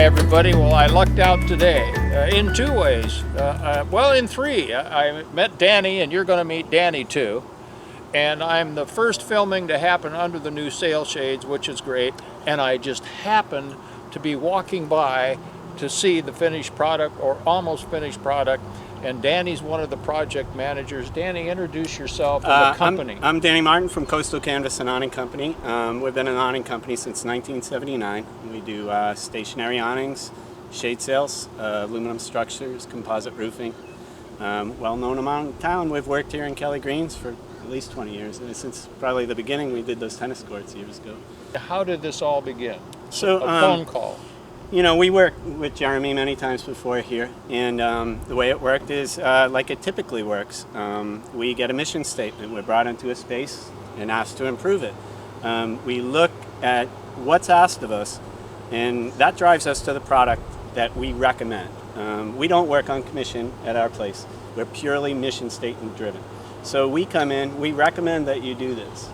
everybody. Well, I lucked out today in two ways. Well, in three. I met Danny, and you're going to meet Danny too. And I'm the first filming to happen under the new sail shades, which is great. And I just happened to be walking by to see the finished product, or almost finished product. And Danny's one of the project managers. Danny, introduce yourself and the company. I'm Danny Martin from Coastal Canvas and Awning Company. We've been an awning company since 1979. We do stationary awnings, shade sails, aluminum structures, composite roofing. Well known among town. We've worked here in Kelly Greens for at least 20 years. And since probably the beginning, we did those tennis courts years ago. How did this all begin? So, a phone call. You know, we worked with Jeremy many times before here, and the way it worked is like it typically works. We get a mission statement. We're brought into a space and asked to improve it. We look at what's asked of us, and that drives us to the product that we recommend. We don't work on commission at our place. We're purely mission statement driven. So we come in, we recommend that you do this,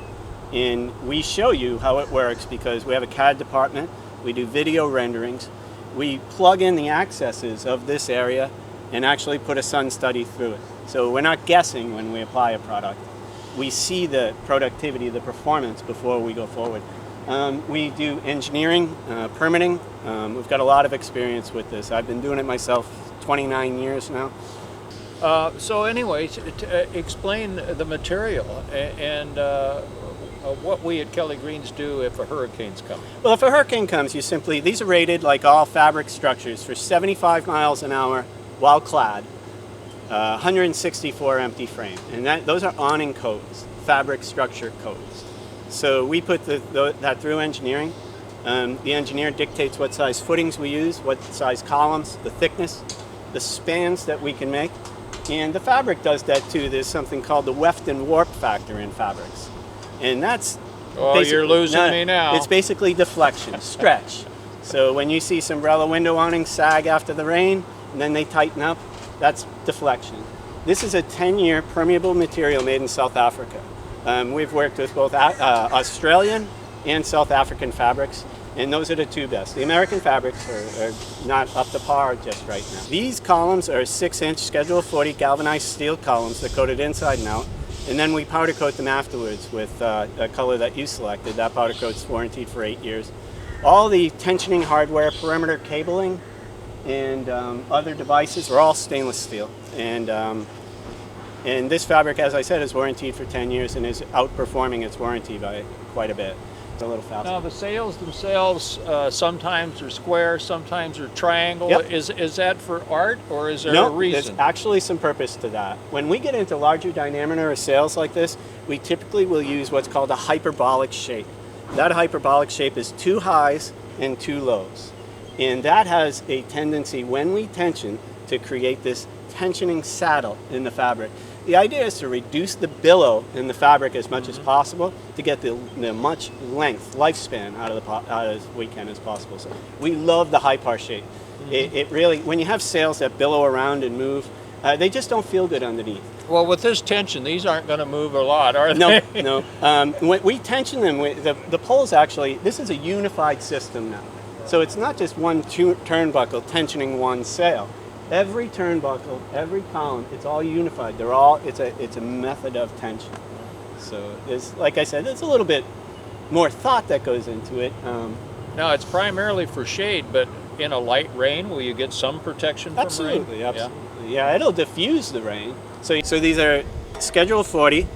and we show you how it works because we have a CAD department. We do video renderings. We plug in the accesses of this area and actually put a sun study through it. So we're not guessing when we apply a product. We see the productivity, the performance before we go forward. We do engineering, permitting. We've got a lot of experience with this. I've been doing it myself 29 years now. So anyways, explain the material and what we at Kelly Greens do if a hurricane's coming. Well, if a hurricane comes, these are rated like all fabric structures for 75 miles an hour while clad, 164 empty frame. And those are awning codes, fabric structure codes. So we put that through engineering. The engineer dictates what size footings we use, what size columns, the thickness, the spans that we can make. And the fabric does that too. There's something called the weft and warp factor in fabrics. And that's you're losing me now. It's basically deflection, stretch. So when you see Sombrella window awnings sag after the rain, and then they tighten up, that's deflection. This is a 10-year permeable material made in South Africa. We've worked with both Australian and South African fabrics, and those are the two best. The American fabrics are not up to par just right now. These columns are 6-inch Schedule 40 galvanized steel columns. They're coated inside and out. And then we powder coat them afterwards with a color that you selected. That powder coat's warranted for 8 years. All the tensioning hardware, perimeter cabling, and other devices are all stainless steel. And this fabric, as I said, is warranted for 10 years and is outperforming its warranty by quite a bit. It's a little faster. Now the sails themselves, sometimes are square, sometimes are triangle. Yep. Is that for art, or is there a No, reason? there's actually some purpose to that. When we get into larger diameter or sails like this, we typically will use what's called a hyperbolic shape. That hyperbolic shape is 2 highs and 2 lows. And that has a tendency, when we tension, to create this tensioning saddle in the fabric. The idea is to reduce the billow in the fabric as much as possible to get the much lifespan out of as we can as possible. So we love the high par shape. It really, when you have sails that billow around and move, they just don't feel good underneath. Well, with this tension, these aren't going to move a lot, are they? No. When we tension them, the poles actually, this is a unified system now. So it's not just one turnbuckle tensioning one sail. Every turnbuckle, every column, it's all unified. It's a method of tension. So there's, like I said, there's a little bit more thought that goes into it. Now it's primarily for shade, but in a light rain, will you get some protection from Absolutely, rain? absolutely. Yeah, it'll diffuse the rain. So these are Schedule 40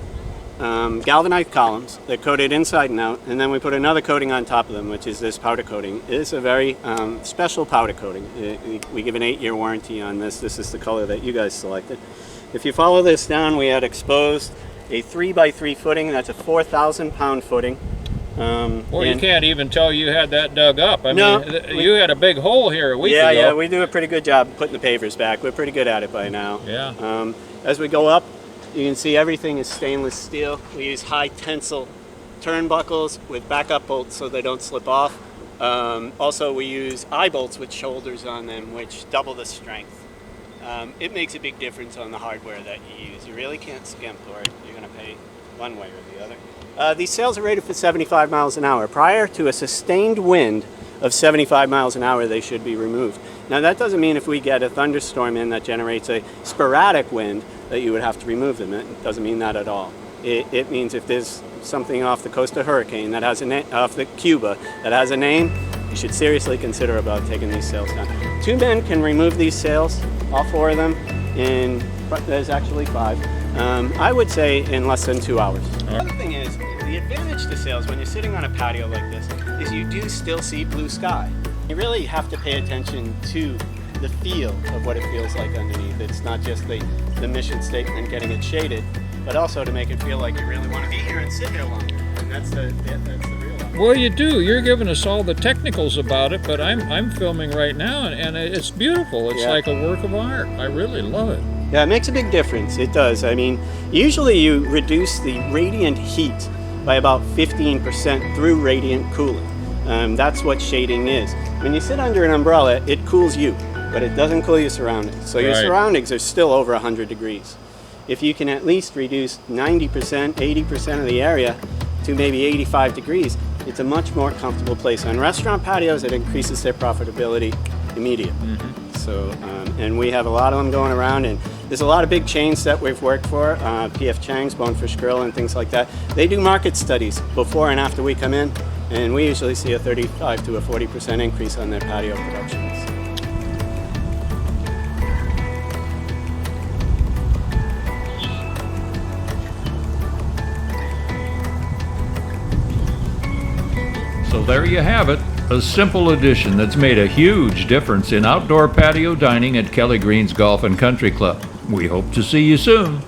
galvanized columns. They're coated inside and out, and then we put another coating on top of them, which is this powder coating. It is a very special powder coating. We give an 8-year warranty on this. This is the color that you guys selected. If you follow this down, we had exposed a 3x3 footing. That's a 4,000-pound footing. Well, you can't even tell you had that dug up. I mean, you had a big hole here a week ago. Yeah, we do a pretty good job putting the pavers back. We're pretty good at it by now. Yeah. As we go up, you can see everything is stainless steel. We use high tensile turnbuckles with backup bolts so they don't slip off. Also, we use eye bolts with shoulders on them, which double the strength. It makes a big difference on the hardware that you use. You really can't skimp, or you're going to pay one way or the other. These sails are rated for 75 miles an hour. Prior to a sustained wind of 75 miles an hour, they should be removed. Now that doesn't mean if we get a thunderstorm in that generates a sporadic wind that you would have to remove them. It doesn't mean that at all. It means if there's something off the coast of Hurricane that has a name, off the Cuba that has a name, you should seriously consider about taking these sails down. 2 men can remove these sails, all 4 of them, there's actually 5. I would say in less than 2 hours. The other thing is, the advantage to sails when you're sitting on a patio like this is you do still see blue sky. You really have to pay attention to the feel of what it feels like underneath. It's not just the mission statement getting it shaded, but also to make it feel like you really want to be here and sit here longer. And that's the real one. Well, you do. You're giving us all the technicals about it, but I'm filming right now, and it's beautiful. It's like a work of art. I really love it. Yeah, it makes a big difference. It does. I mean, usually you reduce the radiant heat by about 15% through radiant cooling. That's what shading is. When you sit under an umbrella, it cools you, but it doesn't cool your surroundings. So your surroundings are still over 100 degrees. If you can at least reduce 90%, 80% of the area to maybe 85 degrees, it's a much more comfortable place. On restaurant patios, it increases their profitability immediately. So, and we have a lot of them going around, and there's a lot of big chains that we've worked for, P.F. Chang's, Bonefish Grill, and things like that. They do market studies before and after we come in, and we usually see a 35 to a 40% increase on their patio productions. So there you have it, a simple addition that's made a huge difference in outdoor patio dining at Kelly Green's Golf and Country Club. We hope to see you soon.